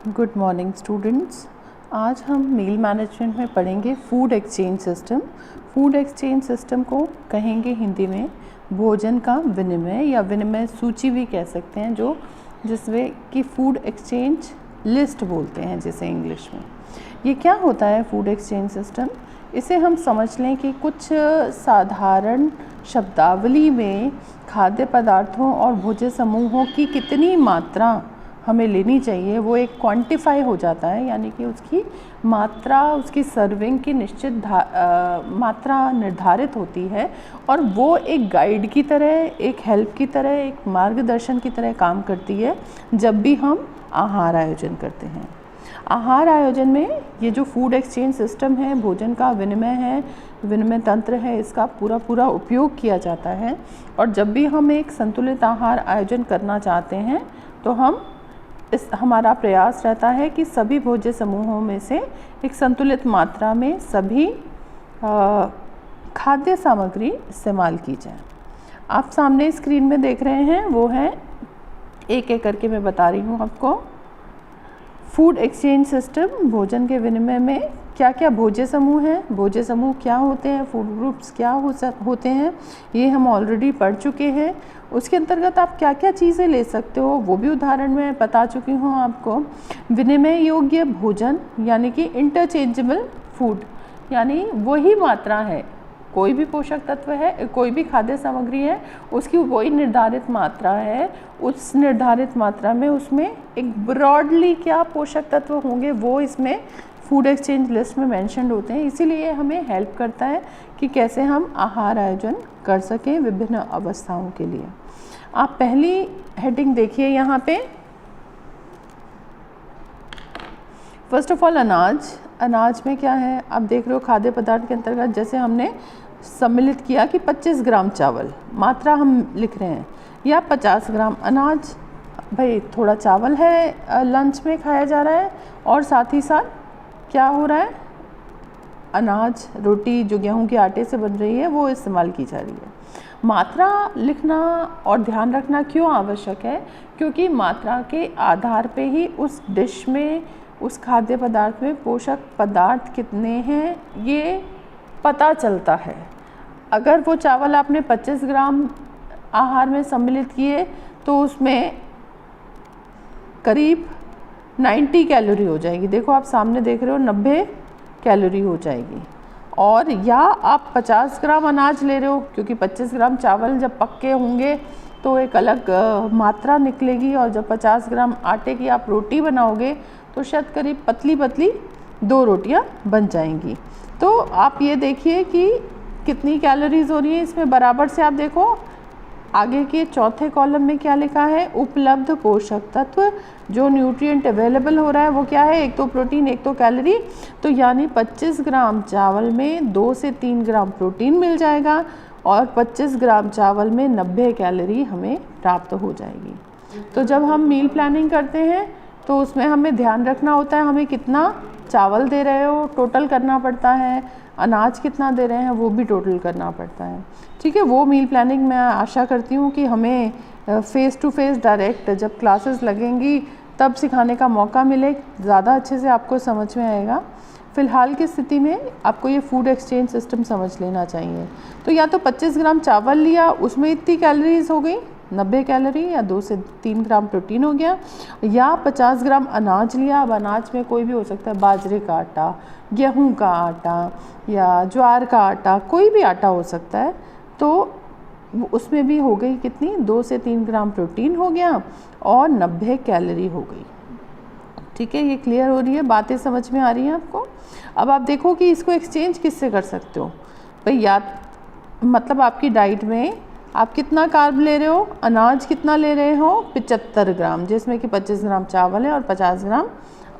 Good morning students. आज हम मील management में पढ़ेंगे food exchange system. Food exchange system को कहेंगे हिंदी में भोजन का विनिमय या विनिमय सूची भी कह सकते हैं, जो जिसमें कि फूड एक्सचेंज लिस्ट बोलते हैं जिसे इंग्लिश में। ये क्या होता है फूड एक्सचेंज सिस्टम? इसे हम समझ लें कि कुछ साधारण शब्दावली में खाद्य पदार्थों और भोज्य समूहों की कितनी मात्रा हमें लेनी चाहिए वो एक क्वांटिफाई हो जाता है, यानी कि उसकी मात्रा, उसकी सर्विंग की निश्चित मात्रा निर्धारित होती है और वो एक गाइड की तरह, एक हेल्प की तरह, एक मार्गदर्शन की तरह काम करती है जब भी हम आहार आयोजन करते हैं। आहार आयोजन में ये जो फूड एक्सचेंज सिस्टम है, भोजन का विनिमय है, विनिमय तंत्र है, इसका पूरा उपयोग किया जाता है। और जब भी हम एक संतुलित आहार आयोजन करना चाहते हैं तो हमारा प्रयास रहता है कि सभी भोज्य समूहों में से एक संतुलित मात्रा में सभी खाद्य सामग्री इस्तेमाल की जाए। आप सामने स्क्रीन में देख रहे हैं वो है, एक एक करके मैं बता रही हूँ आपको। फूड एक्सचेंज सिस्टम, भोजन के विनिमय में क्या क्या भोज्य समूह हैं, भोज्य समूह क्या होते हैं, फूड ग्रुप्स क्या होते हैं, ये हम ऑलरेडी पढ़ चुके हैं। उसके अंतर्गत आप क्या क्या चीज़ें ले सकते हो वो भी उदाहरण में बता चुकी हूँ आपको। विनिमय योग्य भोजन यानी कि इंटरचेंजेबल फूड, यानी वही मात्रा है, कोई भी पोषक तत्व है, कोई भी खाद्य सामग्री है, उसकी वही निर्धारित मात्रा है। उस निर्धारित मात्रा में उसमें एक ब्रॉडली क्या पोषक तत्व होंगे वो इसमें फूड एक्सचेंज लिस्ट में मेंशन्ड होते हैं। इसीलिए हमें हेल्प करता है कि कैसे हम आहार आयोजन कर सकें विभिन्न अवस्थाओं के लिए। आप पहली हेडिंग देखिए यहाँ पे। फर्स्ट ऑफ ऑल अनाज में क्या है आप देख रहे हो। खाद्य पदार्थ के अंतर्गत जैसे हमने सम्मिलित किया कि 25 ग्राम चावल मात्रा हम लिख रहे हैं, या 50 ग्राम अनाज। भाई थोड़ा चावल है लंच में खाया जा रहा है और साथ ही साथ क्या हो रहा है, अनाज, रोटी जो गेहूं के आटे से बन रही है वो इस्तेमाल की जा रही है। मात्रा लिखना और ध्यान रखना क्यों आवश्यक है? क्योंकि मात्रा के आधार पे ही उस डिश में, उस खाद्य पदार्थ में पोषक पदार्थ कितने हैं ये पता चलता है। अगर वो चावल आपने 25 ग्राम आहार में सम्मिलित किए तो उसमें करीब 90 कैलोरी हो जाएगी। देखो आप सामने देख रहे हो 90 कैलोरी हो जाएगी। और या आप 50 ग्राम अनाज ले रहे हो, क्योंकि 25 ग्राम चावल जब पक्के होंगे तो एक अलग मात्रा निकलेगी, और जब 50 ग्राम आटे की आप रोटी बनाओगे तो शायद करीब पतली पतली 2 रोटियां बन जाएंगी। तो आप ये देखिए कि कितनी कैलोरीज हो रही है इसमें। बराबर से आप देखो आगे के चौथे कॉलम में क्या लिखा है, उपलब्ध पोषक तत्व, जो न्यूट्रिएंट अवेलेबल हो रहा है वो क्या है, एक तो प्रोटीन एक तो कैलोरी। तो यानी 25 ग्राम चावल में 2 से 3 ग्राम प्रोटीन मिल जाएगा और 25 ग्राम चावल में 90 कैलोरी हमें प्राप्त हो जाएगी। तो जब हम मील प्लानिंग करते हैं तो उसमें हमें ध्यान रखना होता है हमें कितना चावल दे रहे हो टोटल करना पड़ता है, अनाज कितना दे रहे हैं वो भी टोटल करना पड़ता है। ठीक है, वो मील प्लानिंग मैं आशा करती हूँ कि हमें फेस टू फेस डायरेक्ट जब क्लासेस लगेंगी तब सिखाने का मौका मिले, ज़्यादा अच्छे से आपको समझ में आएगा। फ़िलहाल की स्थिति में आपको ये फूड एक्सचेंज सिस्टम समझ लेना चाहिए। तो या तो 25 ग्राम चावल लिया, उसमें इतनी कैलोरीज हो गई 90 कैलोरी, या 2 से 3 ग्राम प्रोटीन हो गया, या 50 ग्राम अनाज लिया। अब अनाज में कोई भी हो सकता है, बाजरे का आटा, गेहूं का आटा या ज्वार का आटा, कोई भी आटा हो सकता है। तो उसमें भी हो गई कितनी, 2 से 3 ग्राम प्रोटीन हो गया और 90 कैलोरी हो गई। ठीक है, ये क्लियर हो रही है, बातें समझ में आ रही हैं आपको। अब आप देखो कि इसको एक्सचेंज किससे कर सकते हो। भाई या मतलब आपकी डाइट में आप कितना कार्ब ले रहे हो, अनाज कितना ले रहे हो, 75 ग्राम, जिसमें कि 25 ग्राम चावल है और 50 ग्राम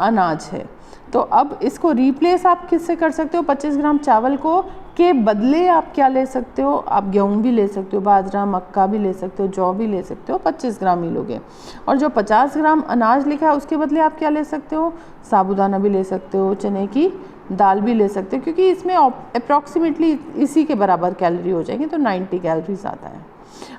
अनाज है। तो अब इसको रिप्लेस आप किससे कर सकते हो, 25 ग्राम चावल को के बदले आप क्या ले सकते हो, आप गेहूं भी ले सकते हो, बाजरा मक्का भी ले सकते हो, जौ भी ले सकते हो, 25 ग्राम ही लोगे। और जो 50 ग्राम अनाज लिखा है उसके बदले आप क्या ले सकते हो, साबूदाना भी ले सकते हो, चने की दाल भी ले सकते हो, क्योंकि इसमें अप्रॉक्सीमेटली इसी के बराबर कैलोरी हो जाएंगे, तो 90 कैलोरीज आता है।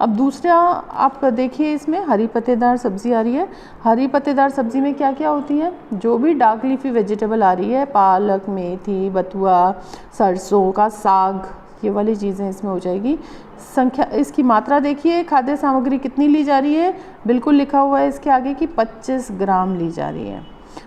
अब दूसरा आप देखिए, इसमें हरी पत्तेदार सब्जी आ रही है। हरी पत्तेदार सब्जी में क्या क्या होती है? जो भी डार्क लीफी वेजिटेबल आ रही है, पालक, मेथी, बथुआ, सरसों का साग, ये वाली चीज़ें इसमें हो जाएगी। संख्या, इसकी मात्रा देखिए, खाद्य सामग्री कितनी ली जा रही है, बिल्कुल लिखा हुआ है इसके आगे कि 25 ग्राम ली जा रही है।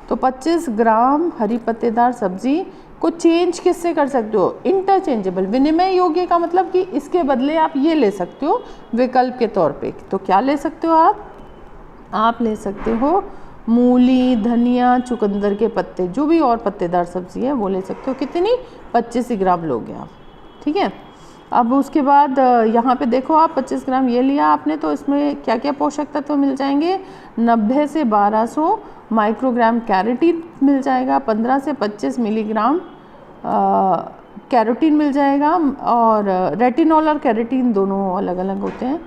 तो 25 ग्राम हरी पत्तेदार सब्जी को चेंज किससे कर सकते हो? इंटरचेंजेबल, विनिमय योग्य का मतलब कि इसके बदले आप ये ले सकते हो विकल्प के तौर पे। तो क्या ले सकते हो आप ले सकते हो मूली, धनिया, चुकंदर के पत्ते, जो भी और पत्तेदार सब्जी है वो ले सकते हो। कितनी? 25 ग्राम लोगे आप, ठीक है। अब उसके बाद यहाँ पे देखो आप 25 ग्राम ये लिया आपने, तो इसमें क्या क्या पोषक तत्व मिल जाएंगे? 90 से 1200 माइक्रोग्राम कैरोटीन मिल जाएगा, 15 से 25 मिलीग्राम कैरोटीन मिल जाएगा, और रेटिनॉल और कैरोटीन दोनों अलग अलग होते हैं,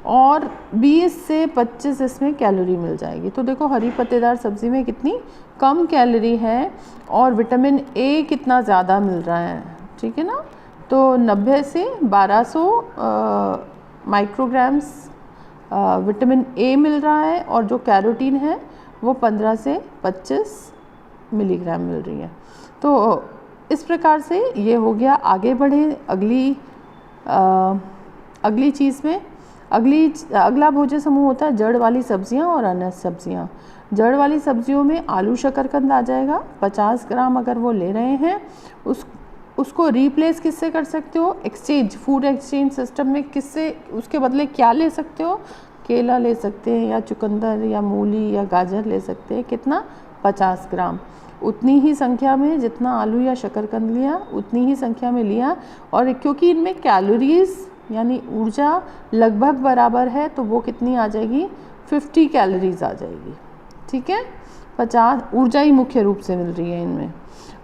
और 20 से 25 इसमें कैलोरी मिल जाएगी। तो देखो हरी पत्तेदार सब्जी में कितनी कम कैलोरी है और विटामिन ए कितना ज़्यादा मिल रहा है, ठीक है ना। तो 90 से 1200 माइक्रोग्राम्स विटामिन ए मिल रहा है, और जो कैरोटीन है वो 15 से 25 मिलीग्राम मिल रही है। तो इस प्रकार से ये हो गया। आगे बढ़े अगली चीज़ में। अगला भोज्य समूह होता है जड़ वाली सब्जियां और अन्य सब्जियां। जड़ वाली सब्जियों में आलू शकरकंद आ जाएगा, 50 ग्राम अगर वो ले रहे हैं। उसको रिप्लेस किससे कर सकते हो? एक्सचेंज, फूड एक्सचेंज सिस्टम में किससे, उसके बदले क्या ले सकते हो? केला ले सकते हैं, या चुकंदर, या मूली, या गाजर ले सकते हैं। कितना? 50 ग्राम। उतनी ही संख्या में जितना आलू या शकरकंद लिया उतनी ही संख्या में लिया, और क्योंकि इनमें कैलोरीज यानी ऊर्जा लगभग बराबर है, तो वो कितनी आ जाएगी? 50 कैलोरीज आ जाएगी, ठीक है। 50 ऊर्जा ही मुख्य रूप से मिल रही है इनमें।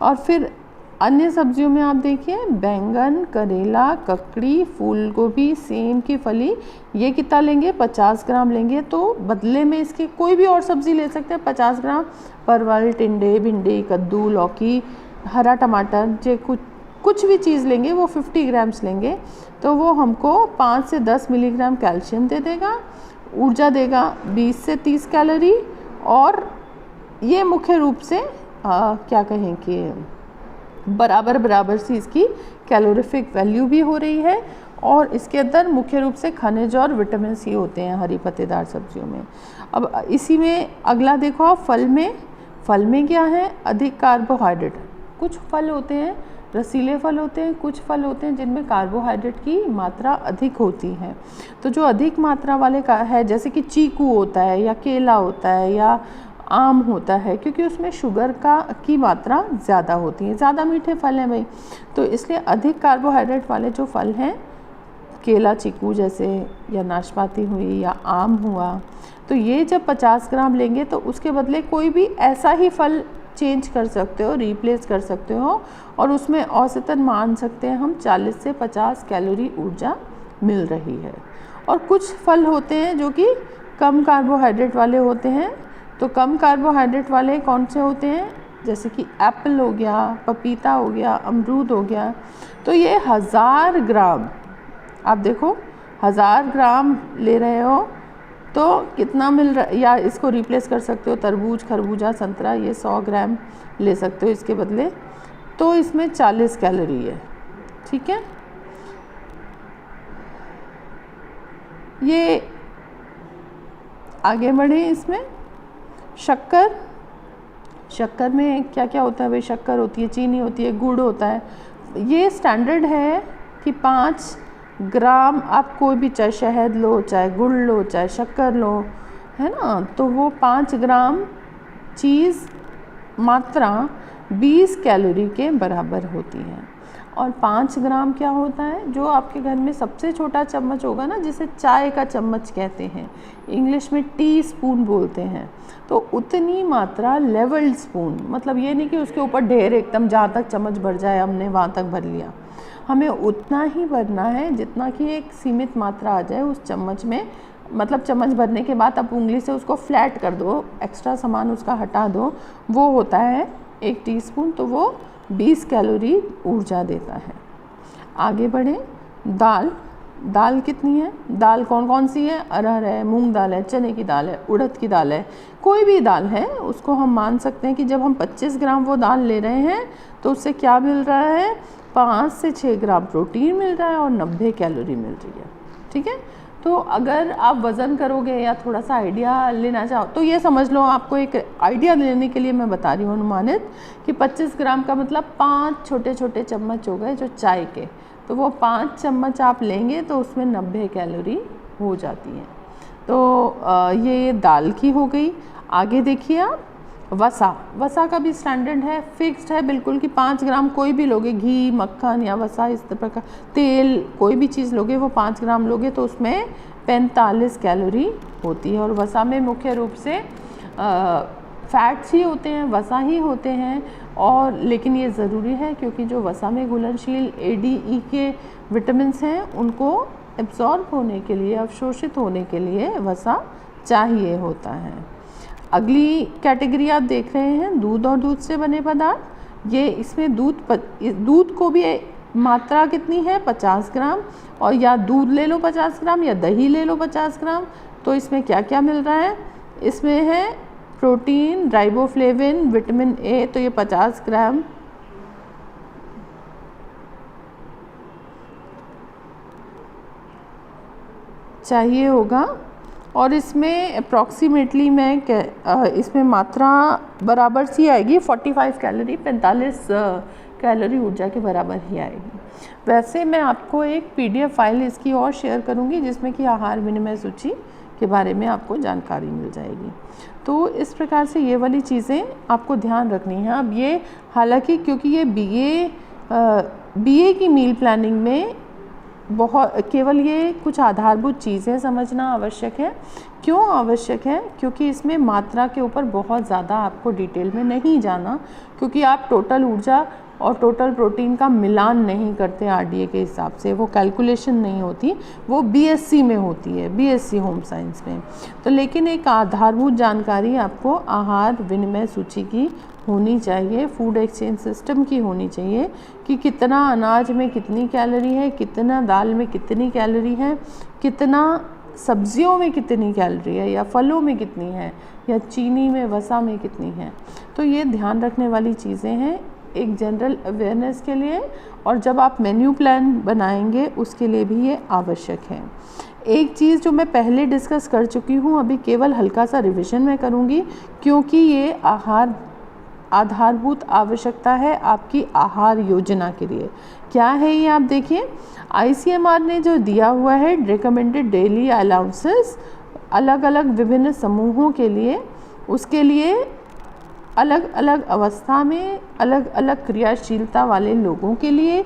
और फिर अन्य सब्जियों में आप देखिए, बैंगन, करेला, ककड़ी, फूल गोभी, सेम की फली, ये कितना लेंगे? 50 ग्राम लेंगे। तो बदले में इसके कोई भी और सब्जी ले सकते हैं। 50 ग्राम परवल, टिंडे, भिंडी, कद्दू, लौकी, हरा टमाटर, जो कुछ भी चीज़ लेंगे वो 50 ग्राम्स लेंगे, तो वो हमको 5 से 10 मिलीग्राम कैल्शियम दे देगा, ऊर्जा देगा 20 से 30 कैलोरी, और ये मुख्य रूप से क्या कहें कि बराबर सी इसकी कैलोरीफिक वैल्यू भी हो रही है, और इसके अंदर मुख्य रूप से खनिज और विटामिन सी होते हैं हरी पत्तेदार सब्जियों में। अब इसी में अगला देखो आप, फल में क्या है? अधिक कार्बोहाइड्रेट। कुछ फल होते हैं रसीले फल होते हैं, कुछ फल होते हैं जिनमें कार्बोहाइड्रेट की मात्रा अधिक होती है। तो जो अधिक मात्रा वाले का है, जैसे कि चीकू होता है, या केला होता है, या आम होता है, क्योंकि उसमें शुगर की मात्रा ज़्यादा होती है, ज़्यादा मीठे फल हैं भाई, तो इसलिए अधिक कार्बोहाइड्रेट वाले जो फल हैं, केला, चीकू जैसे, या नाशपाती हुई, या आम हुआ, तो ये जब 50 ग्राम लेंगे तो उसके बदले कोई भी ऐसा ही फल चेंज कर सकते हो, रिप्लेस कर सकते हो, और उसमें औसतन मान सकते हैं हम 40 से 50 कैलोरी ऊर्जा मिल रही है। और कुछ फल होते हैं जो कि कम कार्बोहाइड्रेट वाले होते हैं। तो कम कार्बोहाइड्रेट वाले कौन से होते हैं? जैसे कि एप्पल हो गया, पपीता हो गया, अमरूद हो गया। तो ये 1000 ग्राम, आप देखो 1000 ग्राम ले रहे हो तो कितना मिल रहा है, या इसको रिप्लेस कर सकते हो तरबूज, खरबूजा, संतरा, ये 100 ग्राम ले सकते हो इसके बदले, तो इसमें 40 कैलोरी है, ठीक है। ये आगे बढ़े, इसमें शक्कर में क्या क्या होता है भाई? शक्कर होती है, चीनी होती है, गुड़ होता है। ये स्टैंडर्ड है कि 5 ग्राम आप कोई भी, चाहे शहद लो, चाहे गुड़ लो, चाहे शक्कर लो, है ना, तो वो 5 ग्राम चीज़ मात्रा 20 कैलोरी के बराबर होती है। और 5 ग्राम क्या होता है? जो आपके घर में सबसे छोटा चम्मच होगा ना, जिसे चाय का चम्मच कहते हैं, इंग्लिश में टी स्पून बोलते हैं, तो उतनी मात्रा लेवल्ड स्पून, मतलब ये नहीं कि उसके ऊपर ढेर एकदम जहाँ तक चम्मच भर जाए हमने वहाँ तक भर लिया, हमें उतना ही भरना है जितना कि एक सीमित मात्रा आ जाए उस चम्मच में। मतलब चम्मच भरने के बाद आप उंगली से उसको फ्लैट कर दो, एक्स्ट्रा सामान उसका हटा दो, वो होता है 1 टीस्पून, तो वो 20 कैलोरी ऊर्जा देता है। आगे बढ़े, दाल दाल कितनी है, दाल कौन कौन सी है, अरहर है, मूंग दाल है, चने की दाल है, उड़द की दाल है, कोई भी दाल है उसको हम मान सकते हैं कि जब हम 25 ग्राम वो दाल ले रहे हैं तो उससे क्या मिल रहा है, 5 से 6 ग्राम प्रोटीन मिल रहा है और 90 कैलोरी मिल रही है। ठीक है, तो अगर आप वज़न करोगे या थोड़ा सा आइडिया लेना चाहो तो ये समझ लो, आपको एक आइडिया लेने के लिए मैं बता रही हूँ अनुमानित कि 25 ग्राम का मतलब 5 छोटे छोटे चम्मच हो गए जो चाय के, तो वो 5 चम्मच आप लेंगे तो उसमें 90 कैलोरी हो जाती हैं। तो ये दाल की हो गई। आगे देखिए आप, वसा का भी स्टैंडर्ड है, फिक्स्ड है बिल्कुल कि 5 ग्राम कोई भी लोगे, घी, मक्खन या वसा इस तरह का तेल कोई भी चीज़ लोगे वो 5 ग्राम लोगे तो उसमें 45 कैलोरी होती है। और वसा में मुख्य रूप से फैट्स ही होते हैं, वसा ही होते हैं, और लेकिन ये ज़रूरी है क्योंकि जो वसा में घुलनशील ADE के विटामिन्स हैं उनको एब्जॉर्ब होने के लिए, अवशोषित होने के लिए वसा चाहिए होता है। अगली कैटेगरी आप देख रहे हैं दूध और दूध से बने पदार्थ। ये इसमें दूध को भी मात्रा कितनी है, 50 ग्राम, और या दूध ले लो 50 ग्राम या दही ले लो 50 ग्राम। तो इसमें क्या क्या मिल रहा है, इसमें है प्रोटीन, राइबोफ्लेविन, विटामिन A, तो ये 50 ग्राम चाहिए होगा। और इसमें अप्रॉक्सीमेटली इसमें मात्रा बराबर सी आएगी, 45 कैलोरी, 45 कैलोरी ऊर्जा के बराबर ही आएगी। वैसे मैं आपको एक PDF फाइल इसकी और शेयर करूंगी जिसमें कि आहार विनिमय सूची के बारे में आपको जानकारी मिल जाएगी। तो इस प्रकार से ये वाली चीज़ें आपको ध्यान रखनी है। अब ये हालांकि क्योंकि ये BA की मील प्लानिंग में केवल ये कुछ आधारभूत चीज़ें समझना आवश्यक है। क्यों आवश्यक है, क्योंकि इसमें मात्रा के ऊपर बहुत ज़्यादा आपको डिटेल में नहीं जाना, क्योंकि आप टोटल ऊर्जा और टोटल प्रोटीन का मिलान नहीं करते RDA के हिसाब से, वो कैलकुलेशन नहीं होती, वो BSc में होती है, BSc होम साइंस में। तो लेकिन एक आधारभूत जानकारी आपको आहार विनिमय सूची की होनी चाहिए, फूड एक्सचेंज सिस्टम की होनी चाहिए कि कितना अनाज में कितनी कैलोरी है, कितना दाल में कितनी कैलोरी है, कितना सब्जियों में कितनी कैलोरी है, या फलों में कितनी है, या चीनी में, वसा में कितनी है। तो ये ध्यान रखने वाली चीज़ें हैं एक जनरल अवेयरनेस के लिए, और जब आप मेन्यू प्लान बनाएंगे उसके लिए भी ये आवश्यक है। एक चीज़ जो मैं पहले डिस्कस कर चुकी हूँ, अभी केवल हल्का सा रिवीजन मैं करूँगी क्योंकि ये आधारभूत आवश्यकता है आपकी आहार योजना के लिए। क्या है ये आप देखिए, ICMR ने जो दिया हुआ है रिकमेंडेड डेली अलाउंसेस अलग अलग विभिन्न समूहों के लिए, उसके लिए अलग अलग अवस्था में अलग अलग क्रियाशीलता वाले लोगों के लिए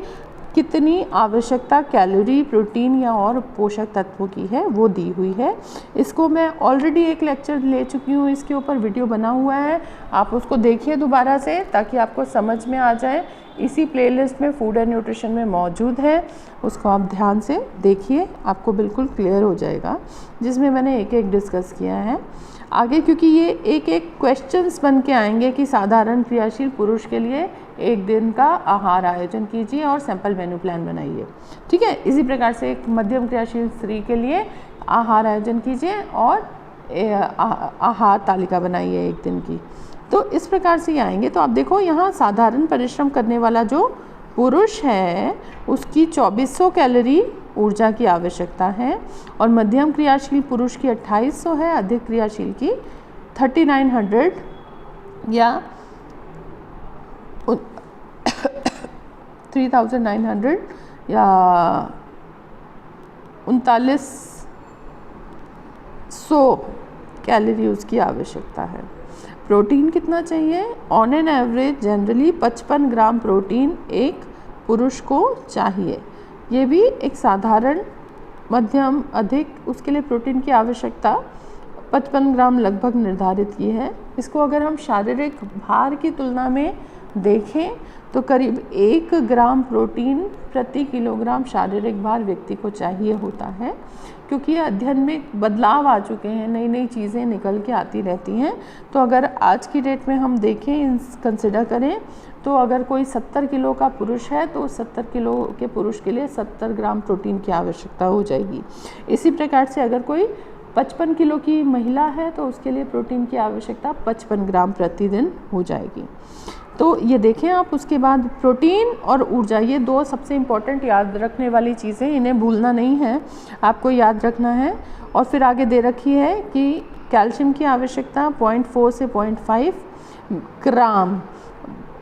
कितनी आवश्यकता कैलोरी, प्रोटीन या और पोषक तत्वों की है वो दी हुई है। इसको मैं ऑलरेडी एक लेक्चर ले चुकी हूँ, इसके ऊपर वीडियो बना हुआ है, आप उसको देखिए दोबारा से ताकि आपको समझ में आ जाए। इसी प्लेलिस्ट में फूड एंड न्यूट्रिशन में मौजूद है, उसको आप ध्यान से देखिए, आपको बिल्कुल क्लियर हो जाएगा, जिसमें मैंने एक एक डिस्कस किया है। आगे क्योंकि ये एक एक क्वेश्चंस बन के आएंगे कि साधारण क्रियाशील पुरुष के लिए एक दिन का आहार आयोजन कीजिए और सैंपल मेनू प्लान बनाइए, ठीक है। इसी प्रकार से एक मध्यम क्रियाशील स्त्री के लिए आहार आयोजन कीजिए और आहार तालिका बनाइए एक दिन की। तो इस प्रकार से आएंगे। तो आप देखो यहाँ साधारण परिश्रम करने वाला जो पुरुष है उसकी 2400 कैलोरी ऊर्जा की आवश्यकता है, और मध्यम क्रियाशील पुरुष की 2800 है, अधिक क्रियाशील की 3900 या 3900 या 3900 कैलोरी उसकी आवश्यकता है। प्रोटीन कितना चाहिए, on an average generally 55 gram protein एक पुरुष को चाहिए। ये भी एक साधारण मध्यम अधिक उसके लिए प्रोटीन की आवश्यकता 55 ग्राम लगभग निर्धारित की है। इसको अगर हम शारीरिक भार की तुलना में देखें तो करीब 1 ग्राम प्रोटीन प्रति किलोग्राम शारीरिक भार व्यक्ति को चाहिए होता है, क्योंकि अध्ययन में बदलाव आ चुके हैं, नई नई चीज़ें निकल के आती रहती हैं। तो अगर आज की डेट में हम देखें, कंसिडर करें, तो अगर कोई 70 किलो का पुरुष है तो 70 किलो के पुरुष के लिए 70 ग्राम प्रोटीन की आवश्यकता हो जाएगी। इसी प्रकार से अगर कोई 55 किलो की महिला है तो उसके लिए प्रोटीन की आवश्यकता 55 ग्राम प्रतिदिन हो जाएगी। तो ये देखें आप, उसके बाद प्रोटीन और ऊर्जा, ये 2 सबसे इम्पॉर्टेंट याद रखने वाली चीज़ें, इन्हें भूलना नहीं है, आपको याद रखना है। और फिर आगे दे रखी है कि कैल्शियम की आवश्यकता 0.4 से 0.5 ग्राम,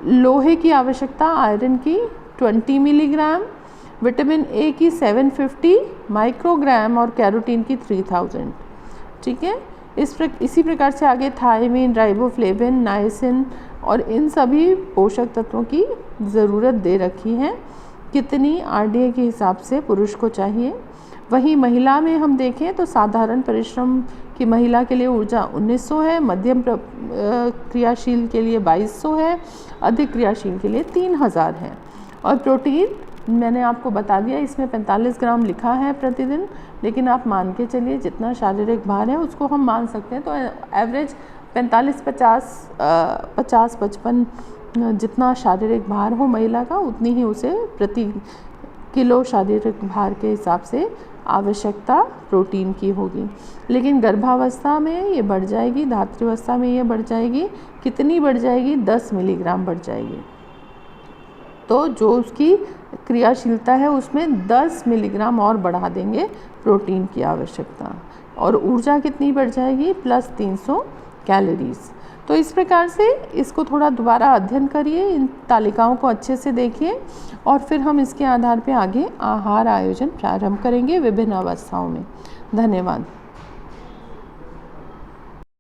लोहे की आवश्यकता आयरन की 20 मिलीग्राम, विटामिन ए की 750 माइक्रोग्राम और कैरोटीन की 3000। ठीक है, इसी प्रकार से आगे थायमिन, राइबोफ्लेविन, नाइसिन और इन सभी पोषक तत्वों की ज़रूरत दे रखी है, कितनी RDA के हिसाब से पुरुष को चाहिए। वहीं महिला में हम देखें तो साधारण परिश्रम की महिला के लिए ऊर्जा 1900 है, मध्यम क्रियाशील के लिए 2200 है, अधिक क्रियाशील के लिए 3000 है। और प्रोटीन मैंने आपको बता दिया, इसमें 45 ग्राम लिखा है प्रतिदिन, लेकिन आप मान के चलिए जितना शारीरिक भार है उसको हम मान सकते हैं। तो एवरेज 45-50-55 जितना शारीरिक भार हो महिला का, उतनी ही उसे प्रति किलो शारीरिक भार के हिसाब से आवश्यकता प्रोटीन की होगी। लेकिन गर्भावस्था में ये बढ़ जाएगी, धात्रीवस्था में ये बढ़ जाएगी, कितनी बढ़ जाएगी? 10 मिलीग्राम बढ़ जाएगी। तो जो उसकी क्रियाशीलता है उसमें 10 मिलीग्राम और बढ़ा देंगे प्रोटीन की आवश्यकता, और ऊर्जा कितनी बढ़ जाएगी? Plus 300 calories. तो इस प्रकार से इसको थोड़ा दोबारा अध्ययन करिए, इन तालिकाओं को अच्छे से देखिए, और फिर हम इसके आधार पर आगे आहार आयोजन प्रारंभ करेंगे विभिन्न अवस्थाओं में। धन्यवाद।